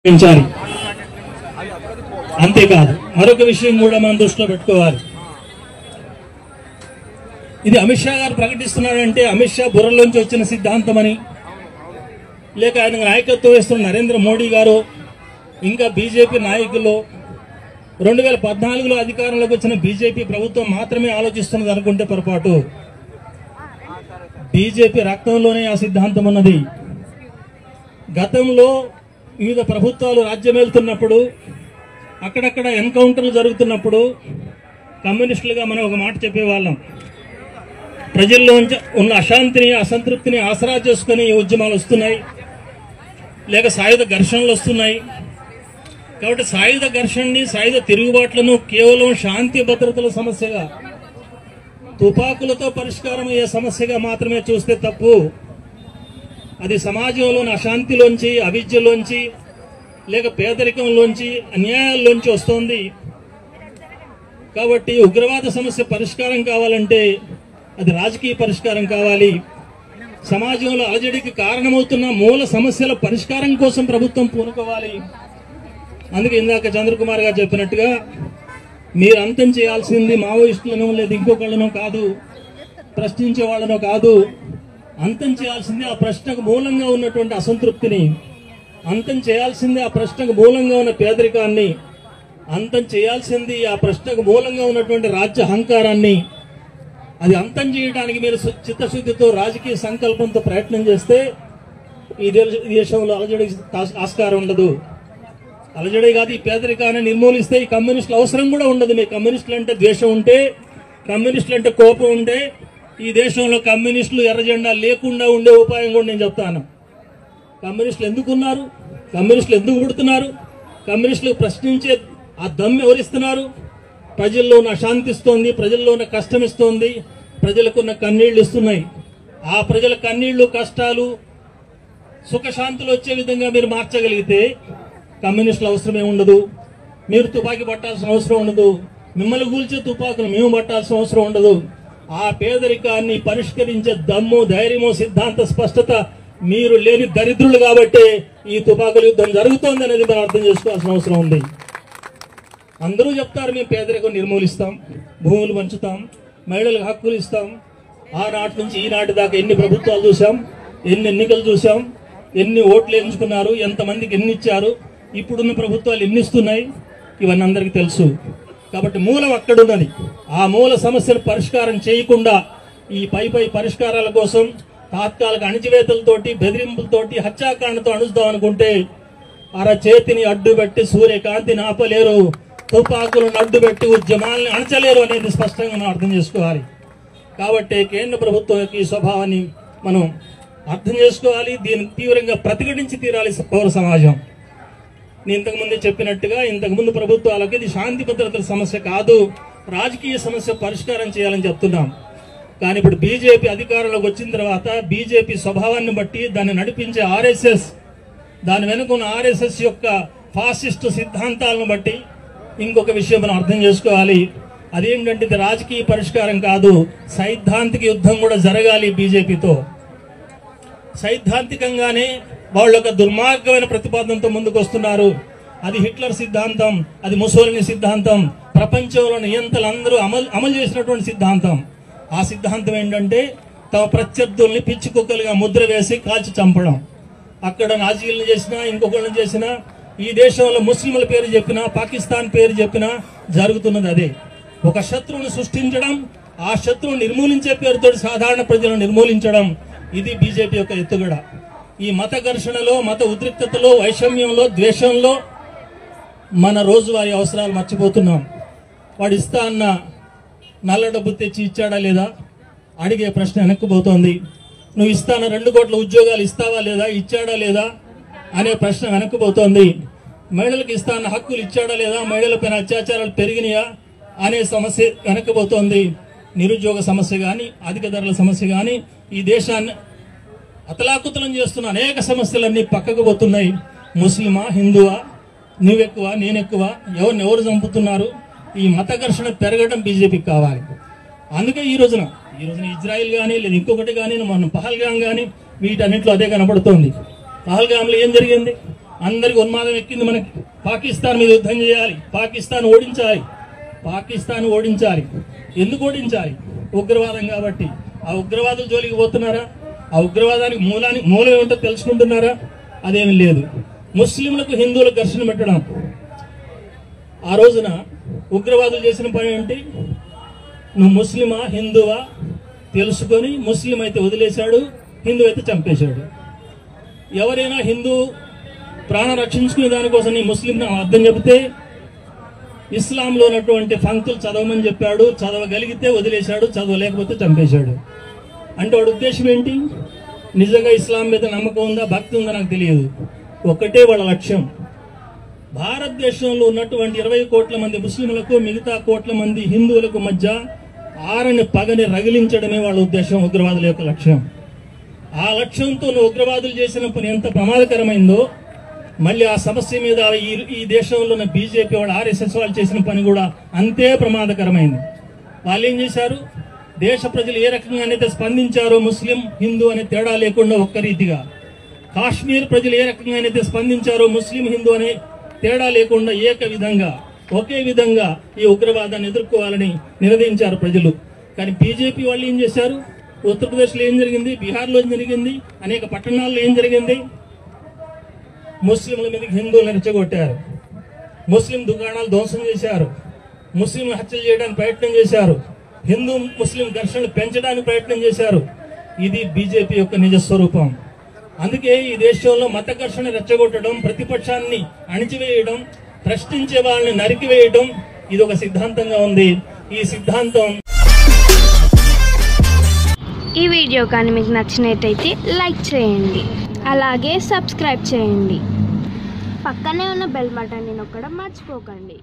పెంచాలి. అంతేకాదు మరొక విషయం కూడా మనం దృష్టిలో పెట్టుకోవాలి. ఇది అమిత్ షా గారు ప్రకటిస్తున్నాడంటే అమిత్ షా బుర్రలోంచి వచ్చిన సిద్ధాంతమని, లేక ఆయన నాయకత్వం వేస్తున్న నరేంద్ర మోడీ గారు ఇంకా బీజేపీ నాయకులు 2014లో అధికారంలోకి వచ్చిన బీజేపీ ప్రభుత్వం మాత్రమే ఆలోచిస్తున్నది అనుకుంటే పొరపాటు. బీజేపీ రక్తంలోనే ఆ సిద్ధాంతం ఉన్నది. గతంలో వివిధ ప్రభుత్వాలు రాజ్యమేలుతున్నప్పుడు, అక్కడక్కడ ఎన్కౌంటర్లు జరుగుతున్నప్పుడు కమ్యూనిస్టులుగా మనం ఒక మాట చెప్పేవాళ్ళం. ప్రజల్లో ఉన్న అశాంతిని, అసంతృప్తిని ఆసరా చేసుకుని ఉద్యమాలు వస్తున్నాయి, లేక సాయుధ ఘర్షణలు వస్తున్నాయి. కాబట్టి సాయుధ ఘర్షణని, సాయుధ తిరుగుబాట్లను కేవలం శాంతి భద్రతల సమస్యగా, తుపాకులతో పరిష్కారం అయ్యే సమస్యగా మాత్రమే చూస్తే తప్పు. అది సమాజంలోని అశాంతిలోంచి, అవిద్యలోంచి, లేక పేదరికంలోంచి, అన్యాయాల్లోంచి వస్తోంది. కాబట్టి ఉగ్రవాద సమస్య పరిష్కారం కావాలంటే అది రాజకీయ పరిష్కారం కావాలి. సమాజంలో అలజడికి కారణమవుతున్న మూల సమస్యల పరిష్కారం కోసం ప్రభుత్వం పూనుకోవాలి. అందుకే ఇందాక చంద్రకుమార్ గారు చెప్పినట్టుగా మీరు అంతం చేయాల్సింది మావోయిస్టులను లేదా ఇంకొకళ్ళనో కాదు, ప్రశ్నించే వాళ్ళనో కాదు. అంతం చేయాల్సింది ఆ ప్రశ్నకు మూలంగా ఉన్నటువంటి అసంతృప్తిని, అంతం చేయాల్సింది ఆ ప్రశ్నకు మూలంగా ఉన్న పేదరికాన్ని, అంతం చేయాల్సింది ఆ ప్రశ్నకు మూలంగా ఉన్నటువంటి రాజ్య అహంకారాన్ని. అది అంతం చేయడానికి మీరు చిత్తశుద్ధితో, రాజకీయ సంకల్పంతో ప్రయత్నం చేస్తే ఈ దేశంలో అలజడికి ఆస్కారం ఉండదు. అలజడి కాదు, ఈ పేదరికాన్ని నిర్మూలిస్తే ఈ కమ్యూనిస్టుల అవసరం కూడా ఉండదు. మీ కమ్యూనిస్టులు అంటే ద్వేషం ఉంటే, కమ్యూనిస్టులు అంటే కోపం ఉంటే ఈ దేశంలో కమ్యూనిస్టులు ఎర్రజెండా లేకుండా ఉండే ఉపాయం కూడా నేను చెప్తాను. కమ్యూనిస్టులు ఎందుకున్నారు, కమ్యూనిస్టులు ఎందుకు పుడుతున్నారు, కమ్యూనిస్టులు ప్రశ్నించే ఆ దమ్ము ఎవరిస్తున్నారు? ప్రజల్లో ఉన్న అశాంతి ఇస్తోంది, ప్రజల్లో ఉన్న కష్టం ఇస్తోంది, ప్రజలకున్న కన్నీళ్లు ఇస్తున్నాయి. ఆ ప్రజల కన్నీళ్లు, కష్టాలు, సుఖశాంతులు వచ్చే విధంగా మీరు మార్చగలిగితే కమ్యూనిస్టుల అవసరమే ఉండదు. మీరు తుపాకీ పట్టాల్సిన అవసరం ఉండదు. మిమ్మల్ని కూల్చే తుపాకులు మేము పట్టాల్సిన అవసరం ఉండదు. ఆ పేదరికాన్ని పరిష్కరించే దమ్ము, ధైర్యము, సిద్ధాంత స్పష్టత మీరు లేని దరిద్రులు కాబట్టి ఈ తుపాకుల యుద్ధం జరుగుతోంది అనేది మనం అర్థం చేసుకోవాల్సిన అవసరం ఉంది. అందరూ చెప్తారు మేము పేదరికం నిర్మూలిస్తాం, భూములు పంచుతాం, మహిళలకు హక్కులు ఇస్తాం. ఆనాటి నుంచి ఈనాటి దాకా ఎన్ని ప్రభుత్వాలు చూసాం, ఎన్ని ఎన్నికలు చూసాం, ఎన్ని ఓట్లు ఎంచుకున్నారు, ఎంతమందికి ఎన్ని ఇచ్చారు, ఇప్పుడున్న ప్రభుత్వాలు ఎన్ని ఇస్తున్నాయి, ఇవన్నీ అందరికీ తెలుసు. కాబట్టి మూలం అక్కడున్నది. ఆ మూల సమస్యను పరిష్కారం చేయకుండా ఈ పై పరిష్కారాల కోసం తాత్కాలిక అణిచివేతలతోటి, బెదిరింపులతోటి, హత్యాకాండతో అణుస్తాం అనుకుంటే చేతిని అడ్డుపెట్టి సూర్యకాంతిని ఆపలేరు, తుపాకులను అడ్డుపెట్టి ఉద్యమాలను అణచలేరు అనేది స్పష్టంగా మనం అర్థం చేసుకోవాలి. కాబట్టి కేంద్ర ప్రభుత్వం యొక్క ఈ స్వభావాన్ని మనం అర్థం చేసుకోవాలి. దీన్ని తీవ్రంగా ప్రతిఘటించి తీరాలి పౌర సమాజం. నేను ఇంతకుముందే చెప్పినట్టుగా ఇంతకుముందు ప్రభుత్వాలకు ఇది శాంతి భద్రతల సమస్య కాదు, రాజకీయ సమస్య పరిష్కారం చేయాలని చెప్తున్నాం. కానీ ఇప్పుడు బీజేపీ అధికారంలోకి వచ్చిన తర్వాత బీజేపీ స్వభావాన్ని బట్టి, దాన్ని నడిపించే ఆర్ఎస్ఎస్, దాని వెనుకున్న ఆర్ఎస్ఎస్ యొక్క ఫాసిస్టు సిద్ధాంతాలను బట్టి ఇంకొక విషయం మనం అర్థం చేసుకోవాలి. అదేంటంటే ఇది రాజకీయ పరిష్కారం కాదు, సైద్ధాంతిక యుద్ధం కూడా జరగాలి బీజేపీతో. సైద్ధాంతికంగానే వాళ్ళ యొక్క దుర్మార్గమైన ప్రతిపాదనతో ముందుకు వస్తున్నారు. అది హిట్లర్ సిద్ధాంతం, అది ముసోలిని సిద్ధాంతం, ప్రపంచంలో నియంతలందరూ అమలు చేసినటువంటి సిద్ధాంతం. ఆ సిద్ధాంతం ఏంటంటే తమ ప్రత్యర్థుల్ని పిచ్చి కుక్కలుగా ముద్ర వేసి కాల్చి చంపడం. అక్కడ నాజీలను చేసినా, ఇంకొకళ్ళని చేసినా, ఈ దేశంలో ముస్లింల పేరు చెప్పినా, పాకిస్తాన్ పేరు చెప్పినా జరుగుతున్నది అదే. ఒక శత్రువుని సృష్టించడం, ఆ శత్రువుని నిర్మూలించే పేరుతో సాధారణ ప్రజలను నిర్మూలించడం, ఇది బీజేపీ యొక్క ఎత్తుగడ. ఈ మత ఘర్షణలో, మత ఉద్రిక్తతలో, వైషమ్యంలో, ద్వేషంలో మన రోజువారీ అవసరాలు మర్చిపోతున్నాం. వాడు ఇస్తా అన్న నల్ల డబ్బు తెచ్చి ఇచ్చాడా లేదా అడిగే ప్రశ్న వెనక్కిపోతోంది. నువ్వు ఇస్తాన 2 కోట్ల ఉద్యోగాలు ఇస్తావా లేదా, ఇచ్చాడా లేదా అనే ప్రశ్న వెనక్కిపోతోంది. మహిళలకు ఇస్తాన హక్కులు ఇచ్చాడా లేదా, మహిళలపైన అత్యాచారాలు పెరిగినాయా అనే సమస్య వెనక్కిపోతోంది. నిరుద్యోగ సమస్య కానీ, అధిక ధరల సమస్య కానీ, ఈ దేశాన్ని అతలాకుతలం చేస్తున్న అనేక సమస్యలన్నీ పక్కకు పోతున్నాయి. ముస్లిమా, హిందువా, నువ్వెక్కువ నేనెక్కువ, ఎవరు చంపుతున్నారు, ఈ మత ఘర్షణ పెరగడం బీజేపీకి కావాలి. అందుకే ఈ రోజున ఇజ్రాయిల్ కానీ లేదా ఇంకొకటి కానీ, మన పహల్గాం కానీ, వీటన్నింటిలో అదే కనబడుతోంది. పహల్గాంలో ఏం జరిగింది? అందరికి ఉన్మాదం ఎక్కింది. మనకి పాకిస్తాన్ మీద యుద్ధం చేయాలి, పాకిస్తాన్ ఓడించాలి. ఎందుకు ఓడించాలి? ఉగ్రవాదం కాబట్టి. ఆ ఉగ్రవాదుల జోలికి పోతున్నారా? ఆ ఉగ్రవాదానికి మూలం ఏమిటో తెలుసుకుంటున్నారా? అదేమీ లేదు. ముస్లింలకు హిందువులకు ఘర్షణ పెట్టడం. ఆ రోజున ఉగ్రవాదులు చేసిన పని ఏంటి? నువ్వు ముస్లిమా హిందువా తెలుసుకొని, ముస్లిం అయితే వదిలేశాడు, హిందూ అయితే చంపేశాడు. ఎవరైనా హిందూ ప్రాణం రక్షించుకునే దానికోసం నీ ముస్లిం అర్థం చెబితే ఇస్లాంలో ఉన్నటువంటి పంక్తులు చదవమని చెప్పాడు, చదవగలిగితే వదిలేశాడు, చదవలేకపోతే చంపేశాడు. అంటే వాడి ఉద్దేశం ఏంటి? నిజంగా ఇస్లాం మీద నమ్మకం ఉందా, భక్తి ఉందా నాకు తెలియదు. ఒకటే వాళ్ళ లక్ష్యం. భారతదేశంలో ఉన్నటువంటి 20 కోట్ల మంది ముస్లింలకు మిగతా కోట్ల మంది హిందువులకు మధ్య ఆరని పగని రగిలించడమే వాళ్ళ ఉద్దేశం, ఉగ్రవాదుల యొక్క లక్ష్యం. ఆ లక్ష్యంతో ఉగ్రవాదులు చేసిన పని ఎంత ప్రమాదకరమైందో, మళ్ళీ ఆ సమస్య మీద ఈ దేశంలో ఉన్న బీజేపీ వాళ్ళు, ఆర్ఎస్ఎస్ వాళ్ళు చేసిన పని కూడా అంతే ప్రమాదకరమైంది. వాళ్ళు ఏం చేశారు? దేశ ప్రజలు ఏ రకంగానైతే స్పందించారో ముస్లిం హిందూ అనే తేడా లేకుండా ఒక్క రీతిగా, కాశ్మీర్ ప్రజలు ఏ రకంగానైతే స్పందించారో ముస్లిం హిందూ అనే తేడా లేకుండా ఒకే విధంగా ఈ ఉగ్రవాదాన్ని ఎదుర్కోవాలని నినదించారు ప్రజలు. కానీ బీజేపీ వాళ్ళు ఏం చేశారు? ఉత్తరప్రదేశ్లో ఏం జరిగింది, బీహార్లో ఏం జరిగింది, అనేక పట్టణాల్లో ఏం జరిగింది? ముస్లింల మీదకి హిందువులను రెచ్చగొట్టారు, ముస్లిం దుకాణాలు ధ్వంసం చేశారు, ముస్లింలు హత్యలు చేయడానికి ప్రయత్నం చేశారు, హిందూ ముస్లిం ఘర్షణలు పెంచడానికి ప్రయత్నం చేశారు. ఇది బీజేపీ యొక్క నిజ స్వరూపం. అందుకే ఈ దేశంలో మత ఘర్షణ రెచ్చగొట్టడం, ప్రతిపక్షాన్ని అణిచివేయడం, ప్రశ్నించే వాళ్ళని నరికివేయడం, ఇది ఒక సిద్ధాంతంగా ఉంది. ఈ సిద్ధాంతం. ఈ వీడియో కానీ మీకు నచ్చినట్టయితే లైక్ చేయండి, అలాగే సబ్స్క్రైబ్ చేయండి. పక్కనే ఉన్న బెల్ బటన్ని నొక్కడం మర్చిపోకండి.